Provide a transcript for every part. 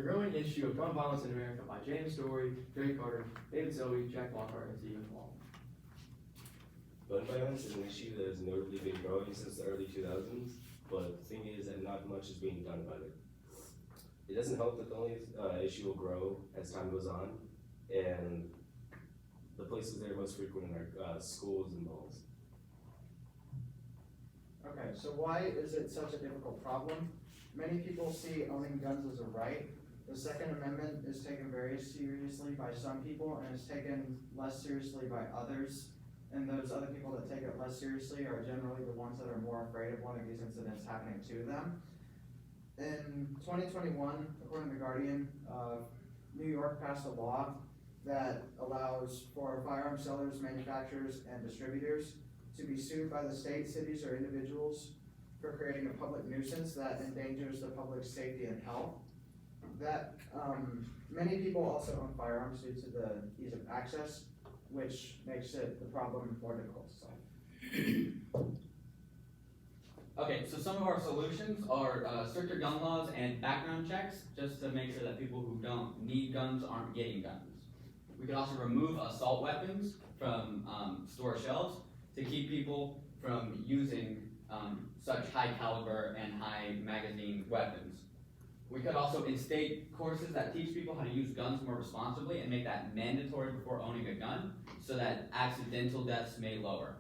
The Growing Issue of Gun Violence in America by James Story, Drake Carter, David Selby, Jack Lockhart, and Stephen Wall. Gun violence is an issue that has notably been growing since the early 2000s, but the thing is that not much is being done about it. It doesn't help that the only issue will grow as time goes on, and the places that are most frequent are schools and malls. Okay, so why is it such a difficult problem? Many people see owning guns as a right. The Second Amendment is taken very seriously by some people and is taken less seriously by others. And those other people that take it less seriously are generally the ones that are more afraid of one of these incidents happening to them. In 2021, according to The Guardian, New York passed a law that allows for firearm sellers, manufacturers, and distributors to be sued by the state, cities, or individuals for creating a public nuisance that endangers the public's safety and health. That many people also own firearms due to the ease of access, which makes it the problem more difficult to solve. Okay, so some of our solutions are stricter gun laws and background checks, just to make sure that people who don't need guns aren't getting guns. We could also remove assault weapons from store shelves to keep people from using such high caliber and high magazine weapons. We could also instate courses that teach people how to use guns more responsibly and make that mandatory before owning a gun so that accidental deaths may lower.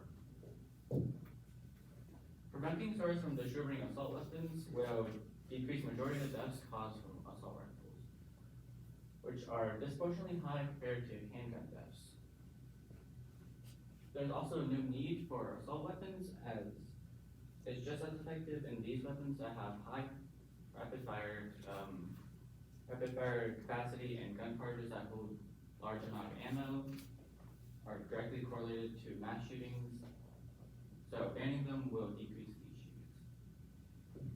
Preventing stores from distributing assault weapons will decrease majority of the deaths caused from assault rifles, which are disproportionately high compared to handgun deaths. There's also a new need for assault weapons, as it's just as effective in these weapons that have high rapid fire capacity, and gun charges that hold large amount of ammo are directly correlated to mass shootings. So banning them will decrease these shootings.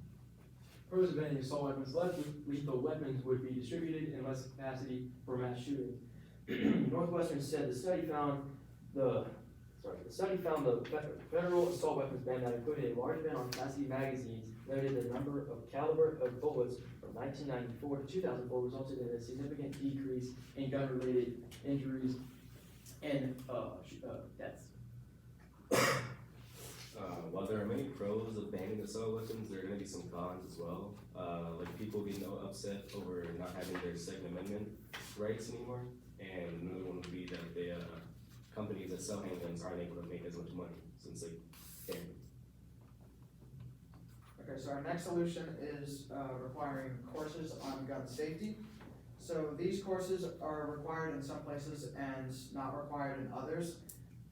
Pros of banning assault weapons: less lethal weapons would be distributed and less capacity for mass shooting. Northwestern said the study found the federal assault weapons ban that included a large ban on capacity magazines noted the number of caliber of bullets from 1994 to 2004 resulted in a significant decrease in gun-related injuries and deaths. While there are many pros of banning assault weapons, there are going to be some cons as well. Like people getting upset over not having their Second Amendment rights anymore, and another one would be that the companies that sell handguns aren't able to make as much money since they ban them. Okay, so our next solution is requiring courses on gun safety. So these courses are required in some places and not required in others.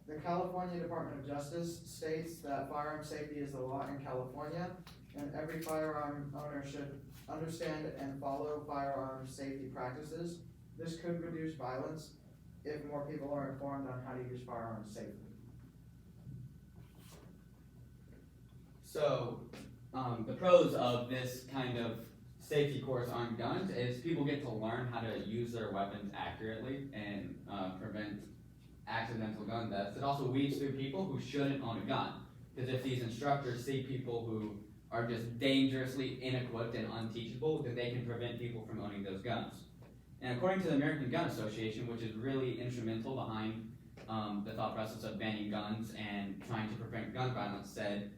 The California Department of Justice states that firearm safety is the law in California, and every firearm owner should understand and follow firearm safety practices. This could reduce violence if more people are informed on how to use firearms safely. So, the pros of this kind of safety course on guns is people get to learn how to use their weapons accurately and prevent accidental gun deaths. It also weeds through people who shouldn't own a gun, because if these instructors see people who are just dangerously inequipped and unteachable, then they can prevent people from owning those guns. And according to the American Gun Association, which is really instrumental behind the thought process of banning guns and trying to prevent gun violence, said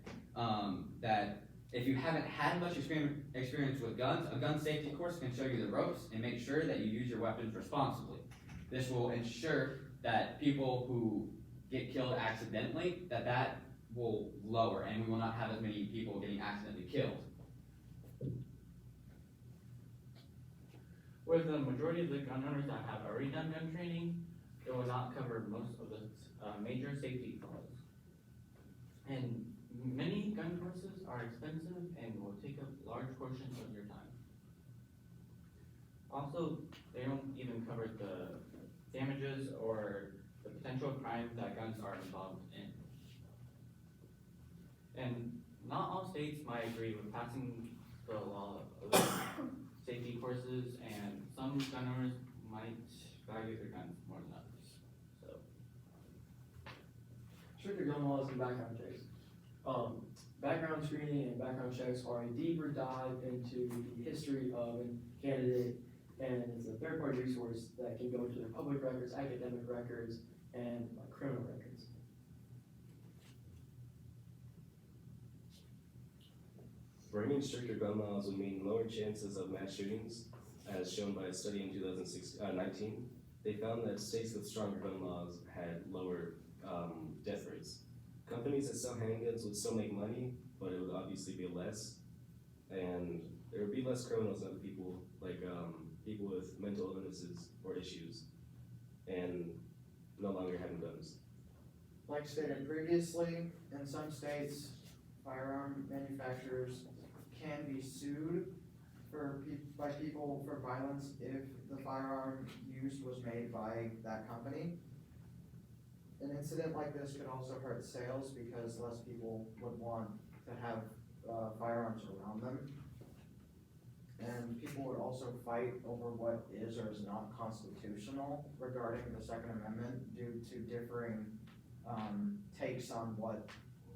that if you haven't had much experience with guns, a gun safety course can show you the ropes and make sure that you use your weapons responsibly. This will ensure that people who get killed accidentally, that will lower, and we will not have as many people getting accidentally killed. With the majority of the gun owners that have already done gun training, it will not cover most of the major safety flaws. And many gun courses are expensive and will take up large portions of your time. Also, they don't even cover the damages or the potential crime that guns are involved in. And not all states might agree with passing the law of safety courses, and some gun owners might value their guns more than others. So, Stricter gun laws and background checks. Background screening and background checks are a deeper dive into the history of a candidate a third-party resource that can go into their public records, academic records, and like criminal records. Bringing stricter gun laws would mean lower chances of mass shootings, as shown by a study in 2019. They found that states with stronger gun laws had lower death rates. Companies that sell handguns would still make money, but it would obviously be less, and there would be less criminals than people, like people with mental illnesses or issues, and no longer having guns. Like stated previously, in some states, firearm manufacturers can be sued by people for violence if the firearm used was made by that company. An incident like this could also hurt sales because less people would want to have firearms around them. And people would also fight over what is or is not constitutional regarding the Second Amendment due to differing takes on what,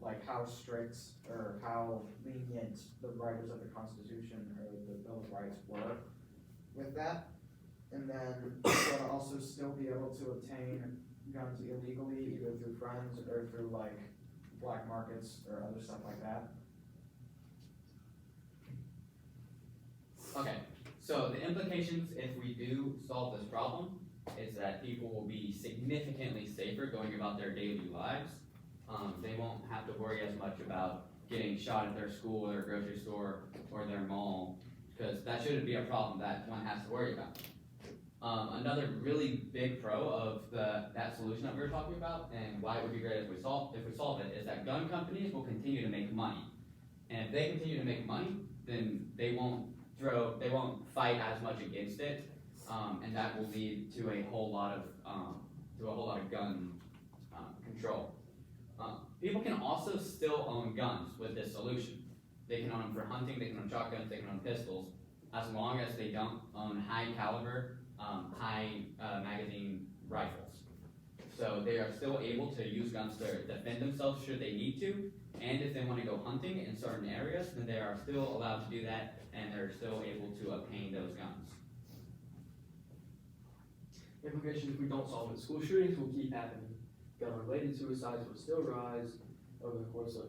like how strict or how lenient the writers of the Constitution or the Bill of Rights were with that. And then people would also still be able to obtain guns illegally, either through friends or through like black markets or other stuff like that. Okay, so the implications if we do solve this problem is that people will be significantly safer going about their daily lives. They won't have to worry as much about getting shot at their school or their grocery store or their mall, because that shouldn't be a problem that one has to worry about. Another really big pro of that solution that we were talking about, and why it would be great if we solve it, is that gun companies will continue to make money. And if they continue to make money, then they won't fight as much against it, and that will lead to a whole lot of gun control. People can also still own guns with this solution. They can own them for hunting, they can own shotguns, they can own pistols, as long as they don't own high caliber, high magazine rifles. So they are still able to use guns to defend themselves should they need to, and if they want to go hunting in certain areas, then they are still allowed to do that, and they're still able to obtain those guns. Implications if we don't solve it: school shootings will keep happening. Gun-related suicides will still rise over the course of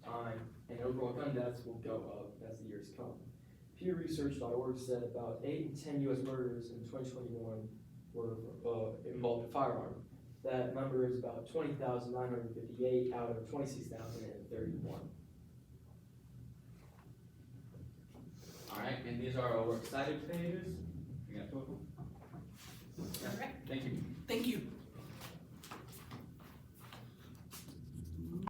time, and overall gun deaths will go up as the years come. PewResearch.org said about 8 in 10 U.S. murders in 2021 were involved in firearm. That number is about 20,958 out of 26,031. All right, and these are our works cited pages.